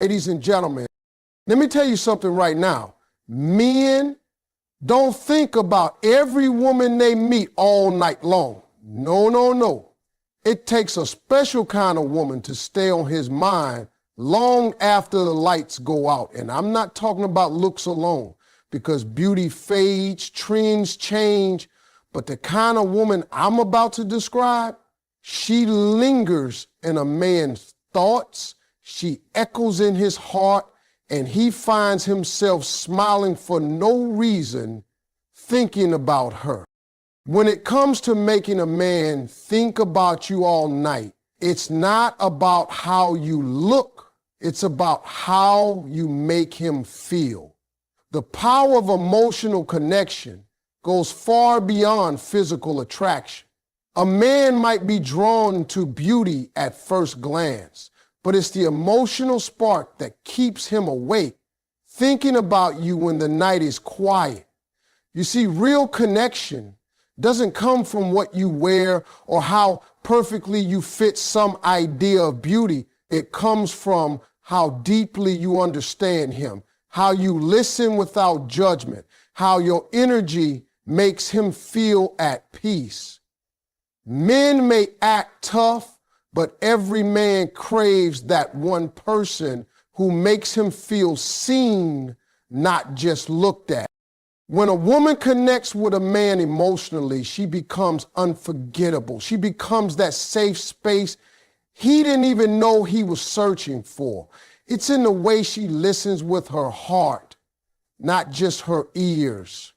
Ladies and gentlemen, let me tell you something right now. Men don't think about every woman they meet all night long. No, no, no. It takes a special kind of woman to stay on his mind long after the lights go out. And I'm not talking about looks alone, because beauty fades, trends change, but the kind of woman I'm about to describe, she lingers in a man's thoughts, she echoes in his heart, and he finds himself smiling for no reason, thinking about her. When it comes to making a man think about you all night, it's not about how you look, it's about how you make him feel. The power of emotional connection goes far beyond physical attraction. A man might be drawn to beauty at first glance, but it's the emotional spark that keeps him awake, thinking about you when the night is quiet. You see, real connection doesn't come from what you wear or how perfectly you fit some idea of beauty. It comes from how deeply you understand him, how you listen without judgment, how your energy makes him feel at peace. Men may act tough, but every man craves that one person who makes him feel seen, not just looked at. When a woman connects with a man emotionally, she becomes unforgettable. She becomes that safe space he didn't even know he was searching for. It's in the way she listens with her heart, not just her ears.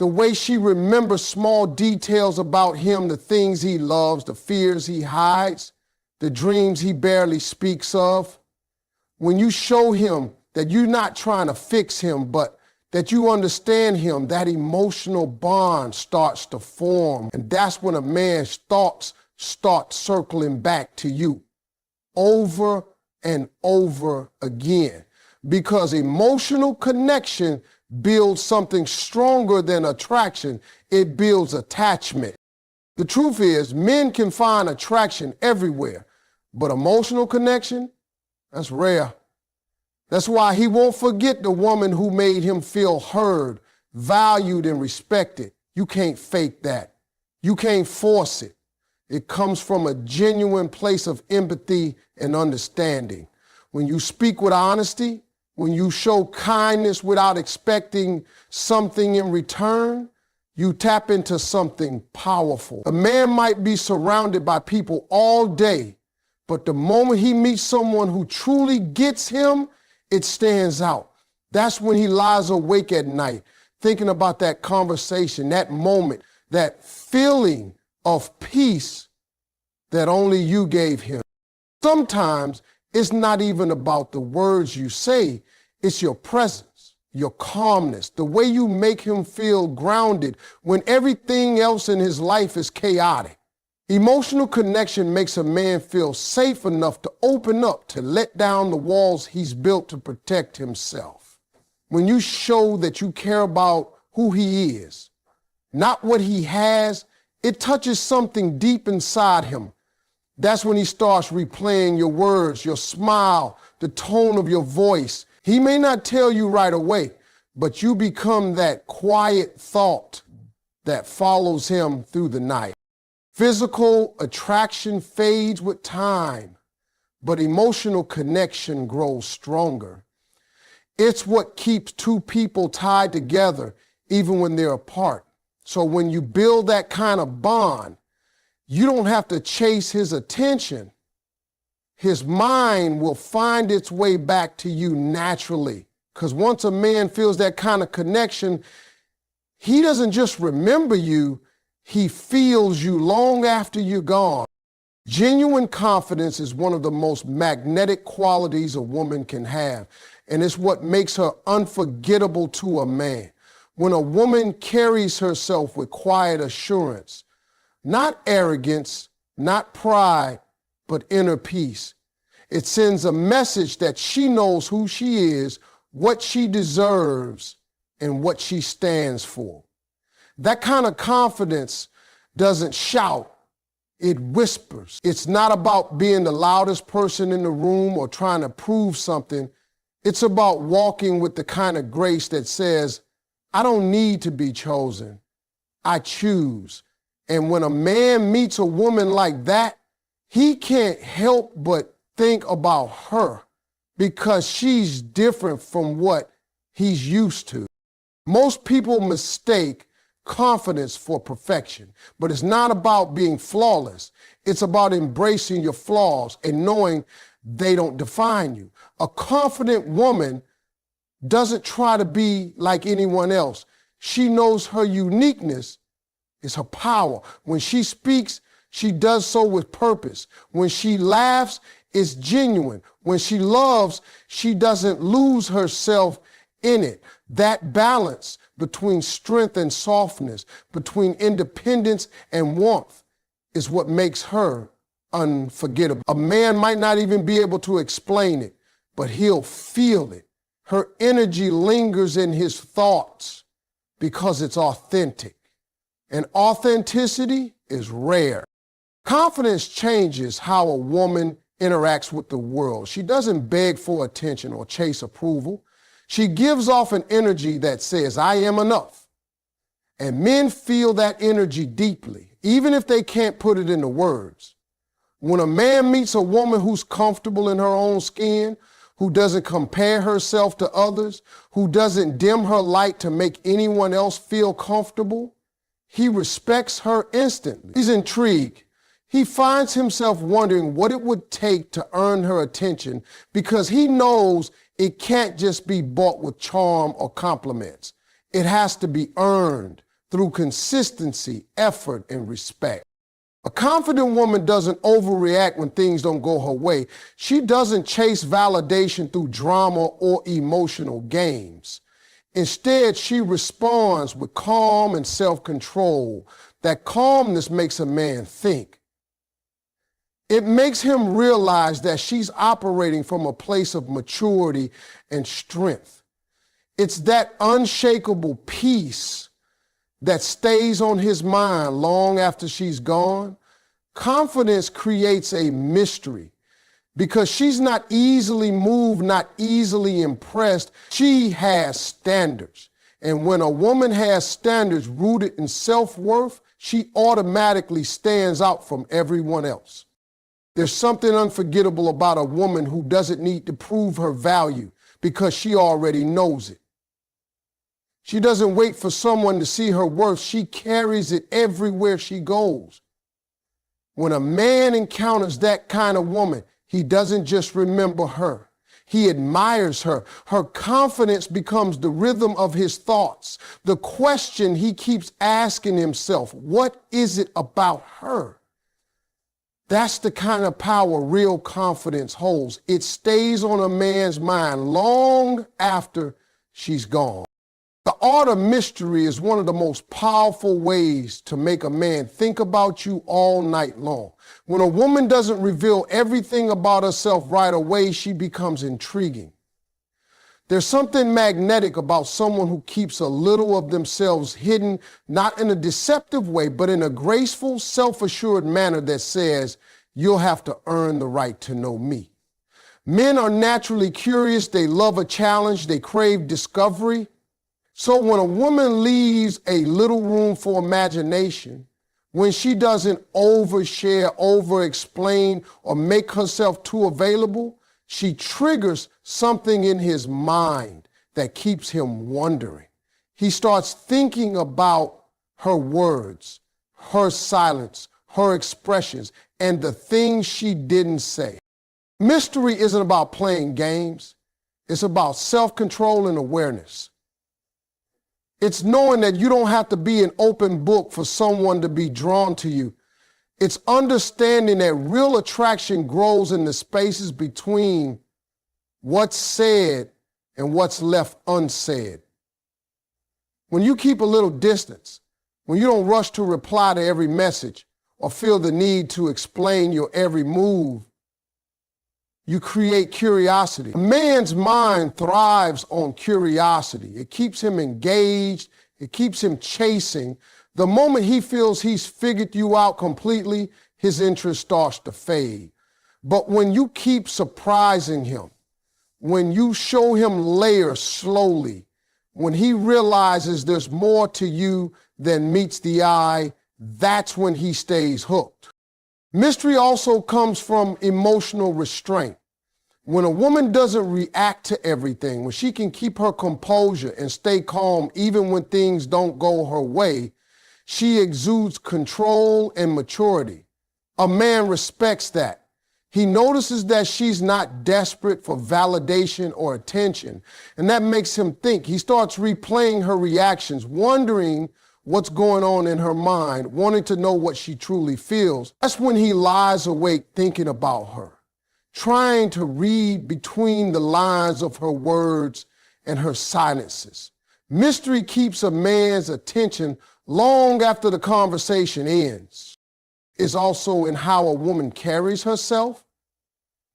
The way she remembers small details about him, the things he loves, the fears he hides, the dreams he barely speaks of. When you show him that you're not trying to fix him, but that you understand him, that emotional bond starts to form. And that's when a man's thoughts start circling back to you over and over again. Because emotional connection builds something stronger than attraction. It builds attachment. The truth is, men can find attraction everywhere, but emotional connection, that's rare. That's why he won't forget the woman who made him feel heard, valued, and respected. You can't fake that. You can't force it. It comes from a genuine place of empathy and understanding. When you speak with honesty, when you show kindness without expecting something in return, you tap into something powerful. A man might be surrounded by people all day, but the moment he meets someone who truly gets him, it stands out. That's when he lies awake at night, thinking about that conversation, that moment, that feeling of peace that only you gave him. Sometimes it's not even about the words you say, it's your presence, your calmness, the way you make him feel grounded when everything else in his life is chaotic. Emotional connection makes a man feel safe enough to open up, to let down the walls he's built to protect himself. When you show that you care about who he is, not what he has, it touches something deep inside him. That's when he starts replaying your words, your smile, the tone of your voice. He may not tell you right away, but you become that quiet thought that follows him through the night. Physical attraction fades with time, but emotional connection grows stronger. It's what keeps two people tied together even when they're apart. So when you build that kind of bond, you don't have to chase his attention. His mind will find its way back to you naturally. Because once a man feels that kind of connection, he doesn't just remember you, he feels you long after you're gone. Genuine confidence is one of the most magnetic qualities a woman can have, and it's what makes her unforgettable to a man. When a woman carries herself with quiet assurance, not arrogance, not pride, but inner peace, it sends a message that she knows who she is, what she deserves, and what she stands for. That kind of confidence doesn't shout, It whispers. It's not about being the loudest person in the room or trying to prove something. It's about walking with the kind of grace that says, I don't need to be chosen. I choose. And when a man meets a woman like that, he can't help but think about her because she's different from what he's used to. Most people mistake confidence for perfection, but it's not about being flawless. It's about embracing your flaws and knowing they don't define you. A confident woman doesn't try to be like anyone else. She knows her uniqueness is her power. When she speaks, she does so with purpose. When she laughs, it's genuine. When she loves, she doesn't lose herself in it. That balance between strength and softness, between independence and warmth, is what makes her unforgettable. A man might not even be able to explain it, but he'll feel it. Her energy lingers in his thoughts because it's authentic. And authenticity is rare. Confidence changes how a woman interacts with the world. She doesn't beg for attention or chase approval. She gives off an energy that says, I am enough. And men feel that energy deeply, even if they can't put it into words. When a man meets a woman who's comfortable in her own skin, who doesn't compare herself to others, who doesn't dim her light to make anyone else feel comfortable, he respects her instantly. He's intrigued. He finds himself wondering what it would take to earn her attention because he knows it can't just be bought with charm or compliments. It has to be earned through consistency, effort, and respect. A confident woman doesn't overreact when things don't go her way. She doesn't chase validation through drama or emotional games. Instead, she responds with calm and self-control. That calmness makes a man think. It makes him realize that she's operating from a place of maturity and strength. It's that unshakable peace that stays on his mind long after she's gone. Confidence creates a mystery because she's not easily moved, not easily impressed. She has standards. And when a woman has standards rooted in self-worth, she automatically stands out from everyone else. There's something unforgettable about a woman who doesn't need to prove her value because she already knows it. She doesn't wait for someone to see her worth. She carries it everywhere she goes. When a man encounters that kind of woman, he doesn't just remember her. He admires her. Her confidence becomes the rhythm of his thoughts. The question he keeps asking himself, what is it about her? That's the kind of power real confidence holds. It stays on a man's mind long after she's gone. The art of mystery is one of the most powerful ways to make a man think about you all night long. When a woman doesn't reveal everything about herself right away, she becomes intriguing. There's something magnetic about someone who keeps a little of themselves hidden, not in a deceptive way, but in a graceful, self-assured manner that says, you'll have to earn the right to know me. Men are naturally curious. They love a challenge. They crave discovery. So when a woman leaves a little room for imagination, when she doesn't overshare, over-explain, or make herself too available, she triggers something in his mind that keeps him wondering. He starts thinking about her words, her silence, her expressions, and the things she didn't say. Mystery isn't about playing games. It's about self-control and awareness. It's knowing that you don't have to be an open book for someone to be drawn to you. It's understanding that real attraction grows in the spaces between what's said and what's left unsaid. When you keep a little distance, when you don't rush to reply to every message or feel the need to explain your every move, you create curiosity. A man's mind thrives on curiosity. It keeps him engaged. It keeps him chasing. The moment he feels he's figured you out completely, his interest starts to fade. But when you keep surprising him, when you show him layers slowly, when he realizes there's more to you than meets the eye, that's when he stays hooked. Mystery also comes from emotional restraint. When a woman doesn't react to everything, when she can keep her composure and stay calm even when things don't go her way, she exudes control and maturity. A man respects that. He notices that she's not desperate for validation or attention, and that makes him think. He starts replaying her reactions, wondering what's going on in her mind, wanting to know what she truly feels. That's when he lies awake thinking about her, trying to read between the lines of her words and her silences. Mystery keeps a man's attention long after the conversation ends. It's also in how a woman carries herself,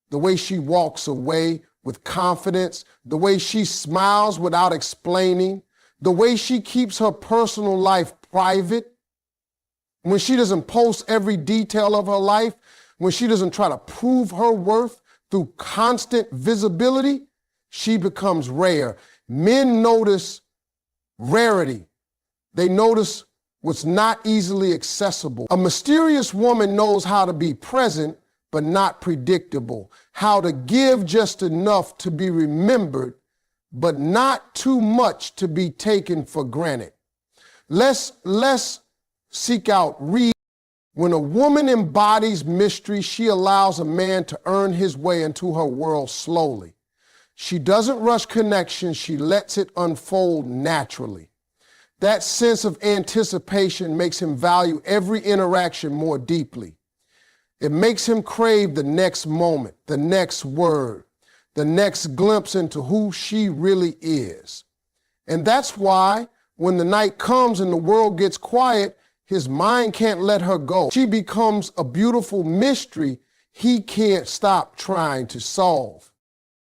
the way she walks away with confidence, the way she smiles without explaining, the way she keeps her personal life private, when she doesn't post every detail of her life, when she doesn't try to prove her worth through constant visibility, she becomes rare. Men notice rarity. They notice what's not easily accessible. A mysterious woman knows how to be present but not predictable, how to give just enough to be remembered, but not too much to be taken for granted. Let's seek out read. When a woman embodies mystery, she allows a man to earn his way into her world slowly. She doesn't rush connection, she lets it unfold naturally. That sense of anticipation makes him value every interaction more deeply. It makes him crave the next moment, the next word, the next glimpse into who she really is. And that's why when the night comes and the world gets quiet, his mind can't let her go. She becomes a beautiful mystery he can't stop trying to solve.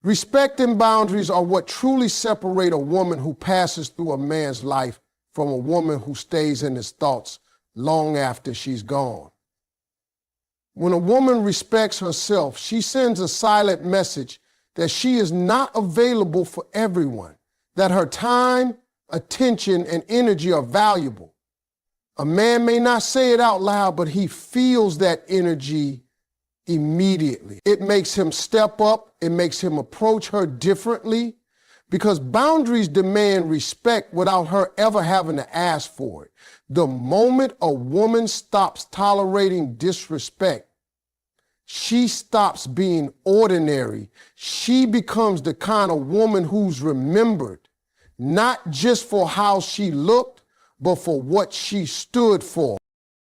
Respect and boundaries are what truly separate a woman who passes through a man's life from a woman who stays in his thoughts long after she's gone. When a woman respects herself, she sends a silent message that she is not available for everyone, that her time, attention, and energy are valuable. A man may not say it out loud, but he feels that energy immediately. It makes him step up. It makes him approach her differently, because boundaries demand respect without her ever having to ask for it. The moment a woman stops tolerating disrespect, she stops being ordinary. She becomes the kind of woman who's remembered, not just for how she looked, but for what she stood for.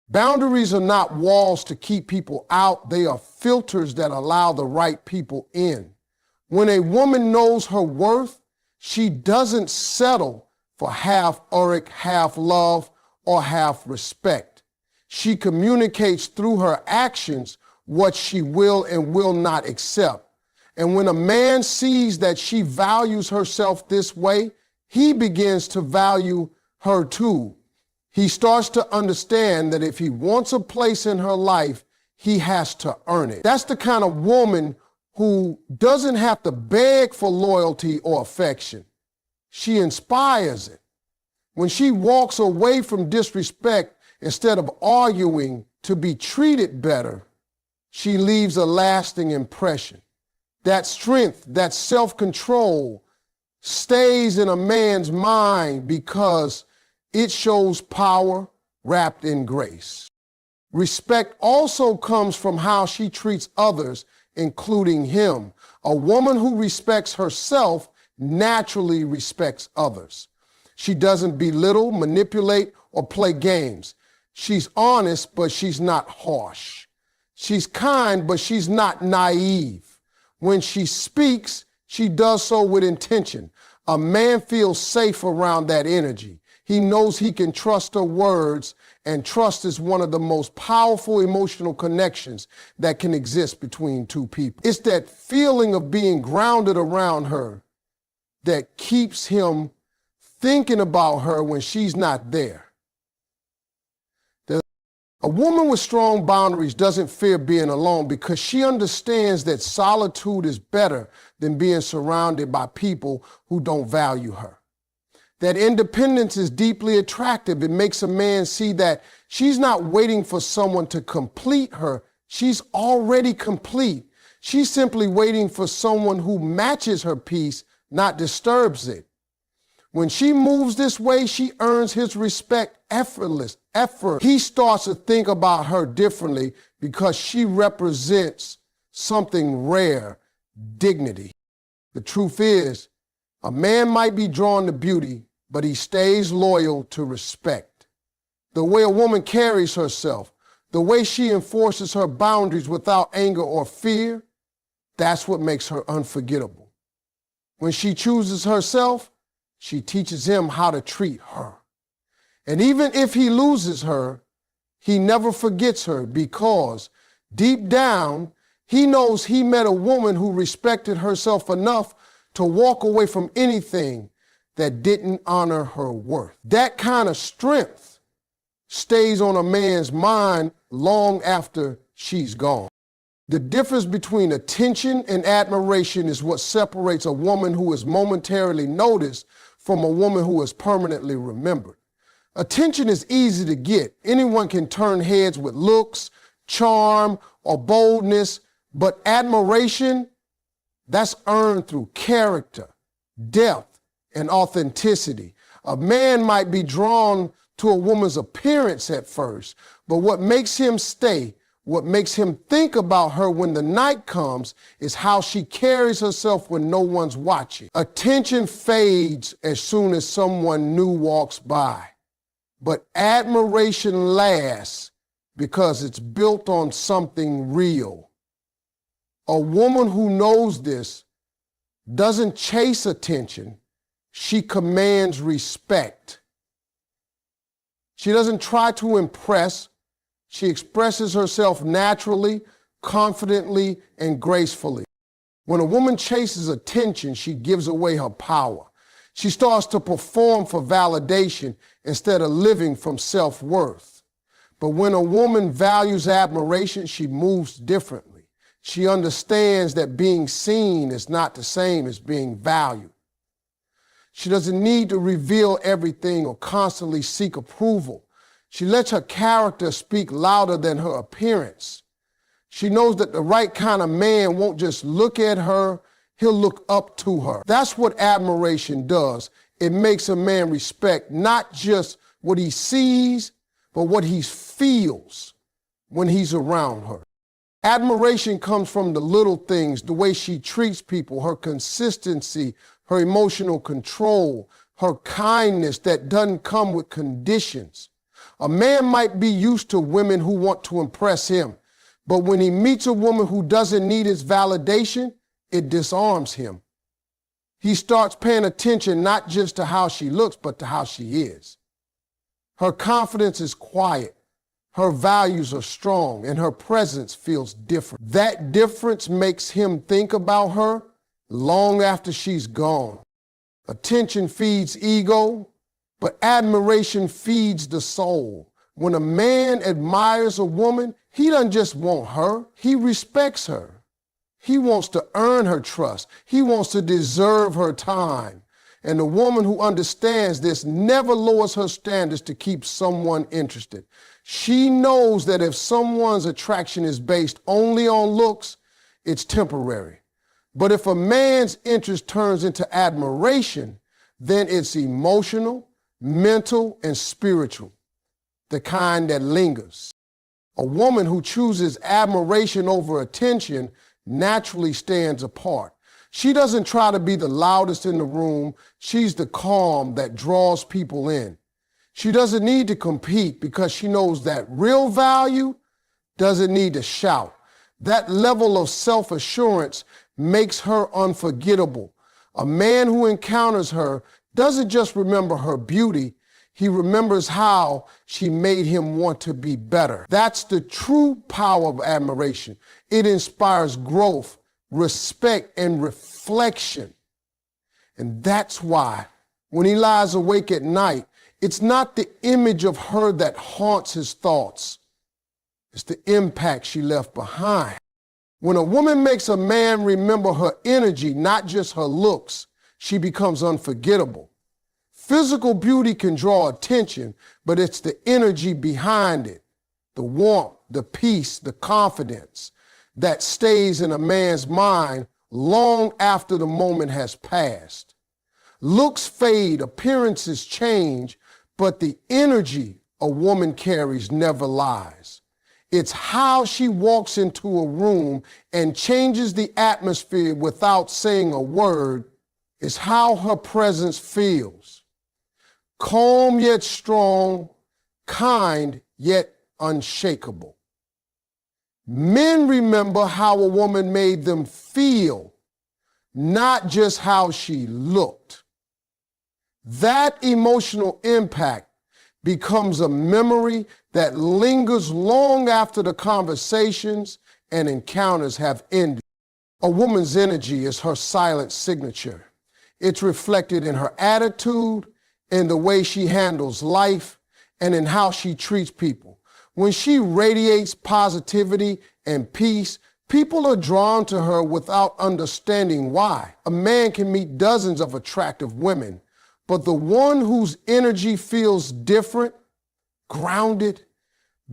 Boundaries are not walls to keep people out. They are filters that allow the right people in. When a woman knows her worth, she doesn't settle for half Urich, half love, or half respect. She communicates through her actions what she will and will not accept. And when a man sees that she values herself this way, he begins to value her too. He starts to understand that if he wants a place in her life, he has to earn it. That's the kind of woman who doesn't have to beg for loyalty or affection. She inspires it. When she walks away from disrespect instead of arguing to be treated better, she leaves a lasting impression. That strength, that self-control stays in a man's mind because it shows power wrapped in grace. Respect also comes from how she treats others, including him. A woman who respects herself naturally respects others. She doesn't belittle, manipulate, or play games. She's honest, but she's not harsh. She's kind, but she's not naive. When she speaks, she does so with intention. A man feels safe around that energy. He knows he can trust her words, and trust is one of the most powerful emotional connections that can exist between two people. It's that feeling of being grounded around her that keeps him thinking about her when she's not there. A woman with strong boundaries doesn't fear being alone because she understands that solitude is better than being surrounded by people who don't value her. That independence is deeply attractive. It makes a man see that she's not waiting for someone to complete her. She's already complete. She's simply waiting for someone who matches her peace, not disturbs it. When she moves this way, she earns his respect effortless. He starts to think about her differently because she represents something rare, dignity. The truth is, a man might be drawn to beauty, but he stays loyal to respect. The way a woman carries herself, the way she enforces her boundaries without anger or fear, that's what makes her unforgettable. When she chooses herself, she teaches him how to treat her. And even if he loses her, he never forgets her because deep down, he knows he met a woman who respected herself enough to walk away from anything that didn't honor her worth. That kind of strength stays on a man's mind long after she's gone. The difference between attention and admiration is what separates a woman who is momentarily noticed from a woman who is permanently remembered. Attention is easy to get. Anyone can turn heads with looks, charm, or boldness, but admiration, that's earned through character, depth, and authenticity. A man might be drawn to a woman's appearance at first, but what makes him stay, what makes him think about her when the night comes is how she carries herself when no one's watching. Attention fades as soon as someone new walks by, but admiration lasts because it's built on something real. A woman who knows this doesn't chase attention, she commands respect. She doesn't try to impress. She expresses herself naturally, confidently, and gracefully. When a woman chases attention, she gives away her power. She starts to perform for validation instead of living from self-worth. But when a woman values admiration, she moves differently. She understands that being seen is not the same as being valued. She doesn't need to reveal everything or constantly seek approval. She lets her character speak louder than her appearance. She knows that the right kind of man won't just look at her, he'll look up to her. That's what admiration does. It makes a man respect not just what he sees, but what he feels when he's around her. Admiration comes from the little things, the way she treats people, her consistency, her emotional control, her kindness that doesn't come with conditions. A man might be used to women who want to impress him, but when he meets a woman who doesn't need his validation, it disarms him. He starts paying attention not just to how she looks, but to how she is. Her confidence is quiet, her values are strong, and her presence feels different. That difference makes him think about her long after she's gone. Attention feeds ego, but admiration feeds the soul. When a man admires a woman, he doesn't just want her, he respects her. He wants to earn her trust. He wants to deserve her time. And the woman who understands this never lowers her standards to keep someone interested. She knows that if someone's attraction is based only on looks, it's temporary. But if a man's interest turns into admiration, then it's emotional, mental, and spiritual, the kind that lingers. A woman who chooses admiration over attention naturally stands apart. She doesn't try to be the loudest in the room. She's the calm that draws people in. She doesn't need to compete because she knows that real value doesn't need to shout. That level of self-assurance makes her unforgettable. A man who encounters her doesn't just remember her beauty, he remembers how she made him want to be better. That's the true power of admiration. It inspires growth, respect, and reflection. And that's why when he lies awake at night, it's not the image of her that haunts his thoughts. It's the impact she left behind. When a woman makes a man remember her energy, not just her looks, she becomes unforgettable. Physical beauty can draw attention, but it's the energy behind it, the warmth, the peace, the confidence that stays in a man's mind long after the moment has passed. Looks fade, appearances change, but the energy a woman carries never lies. It's how she walks into a room and changes the atmosphere without saying a word. It's how her presence feels. Calm yet strong, kind yet unshakable. Men remember how a woman made them feel, not just how she looked. That emotional impact becomes a memory that lingers long after the conversations and encounters have ended. A woman's energy is her silent signature. It's reflected in her attitude, in the way she handles life, and in how she treats people. When she radiates positivity and peace, people are drawn to her without understanding why. A man can meet dozens of attractive women, but the one whose energy feels different, grounded,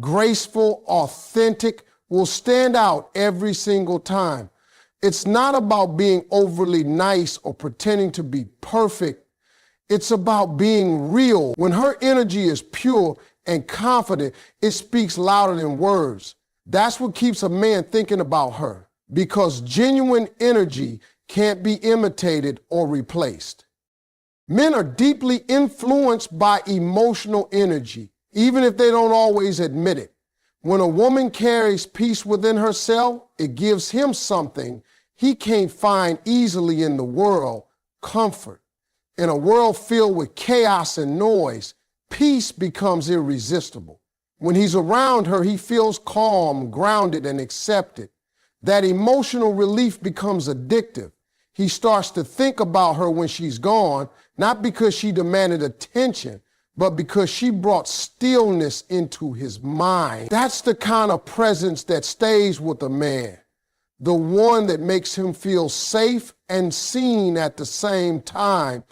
graceful, authentic, will stand out every single time. It's not about being overly nice or pretending to be perfect. It's about being real. When her energy is pure and confident, it speaks louder than words. That's what keeps a man thinking about her, because genuine energy can't be imitated or replaced. Men are deeply influenced by emotional energy, even if they don't always admit it. When a woman carries peace within herself, it gives him something he can't find easily in the world: comfort. In a world filled with chaos and noise, peace becomes irresistible. When he's around her, he feels calm, grounded, and accepted. That emotional relief becomes addictive. He starts to think about her when she's gone, not because she demanded attention, but because she brought stillness into his mind. That's the kind of presence that stays with a man, the one that makes him feel safe and seen at the same time.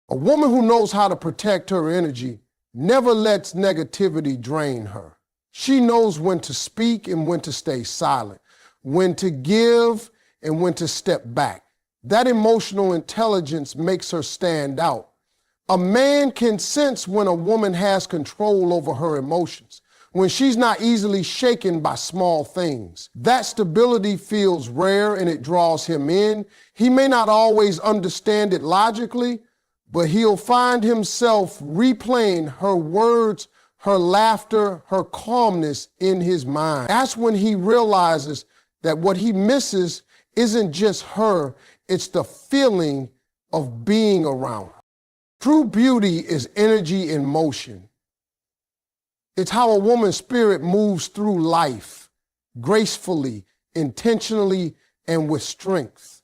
A woman who knows how to protect her energy never lets negativity drain her. She knows when to speak and when to stay silent, when to give and when to step back. That emotional intelligence makes her stand out. A man can sense when a woman has control over her emotions, when she's not easily shaken by small things. That stability feels rare and it draws him in. He may not always understand it logically, but he'll find himself replaying her words, her laughter, her calmness in his mind. That's when he realizes that what he misses isn't just her, it's the feeling of being around her. True beauty is energy in motion. It's how a woman's spirit moves through life, gracefully, intentionally, and with strength.